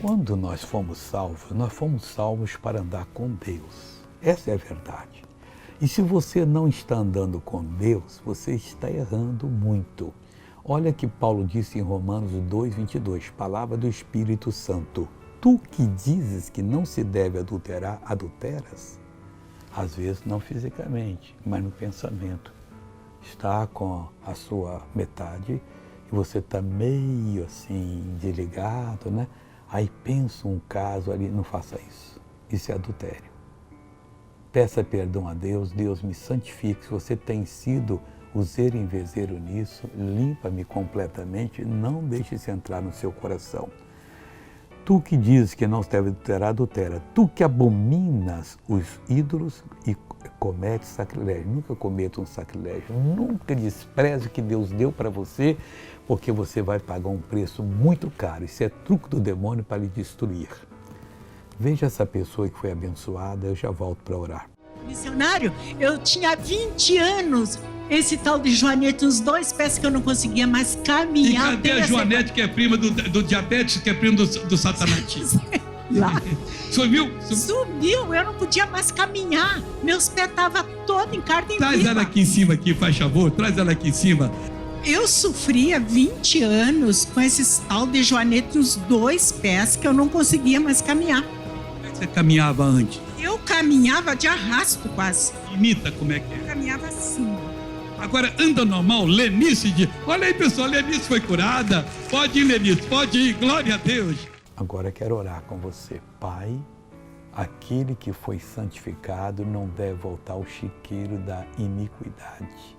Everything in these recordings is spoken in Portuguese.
Quando nós fomos salvos para andar com Deus. Essa é a verdade. E se você não está andando com Deus, você está errando muito. Olha que Paulo disse em Romanos 2:22, palavra do Espírito Santo. Tu que dizes que não se deve adulterar, adulteras? Às vezes não fisicamente, mas no pensamento. Está com a sua metade e você está meio assim, desligado, né? Aí pensa um caso ali, não faça isso. Isso é adultério. Peça perdão a Deus, Deus me santifique. Se você tem sido useiro e invezeiro nisso, limpa-me completamente, não deixe isso entrar no seu coração. Tu que dizes que não se deve adulterar, adultera. Tu que abominas os ídolos e comete sacrilégio. Nunca cometa um sacrilégio, nunca despreze o que Deus deu para você, porque você vai pagar um preço muito caro. Isso é truque do demônio para lhe destruir. Veja essa pessoa que foi abençoada, eu já volto para orar. Missionário, eu tinha 20 anos, esse tal de Joanete, uns 2 pés que eu não conseguia mais caminhar. E cadê a Joanete, que é prima do diabetes, que é prima do Satanás? Lá. Sumiu? Sumiu, eu não podia mais caminhar, meus pés estavam todos em carne viva. Traz ela aqui em cima, aqui, faz favor, traz ela aqui em cima. Eu sofria 20 anos com esse tal de Joanete, uns 2 pés que eu não conseguia mais caminhar. Como é que você caminhava antes? Eu caminhava de arrasto quase. Imita como é que Eu é. caminhava assim. Agora anda normal, Lenice, olha aí pessoal, Lenice foi curada. Pode ir, Lenice, pode ir, glória a Deus. Agora quero orar com você. Pai, aquele que foi santificado não deve voltar ao chiqueiro da iniquidade,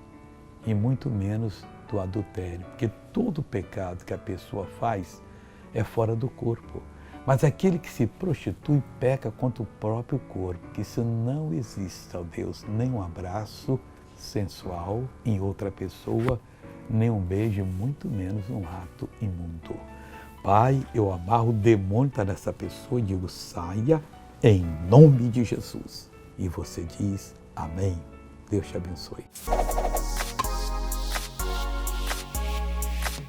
e muito menos do adultério, porque todo pecado que a pessoa faz é fora do corpo. Mas aquele que se prostitui peca contra o próprio corpo, que isso não existe, ó Deus, nem um abraço sensual em outra pessoa, nem um beijo, muito menos um ato imundo. Pai, eu amarro o demônio que está nessa pessoa e digo, saia em nome de Jesus. E você diz, amém. Deus te abençoe.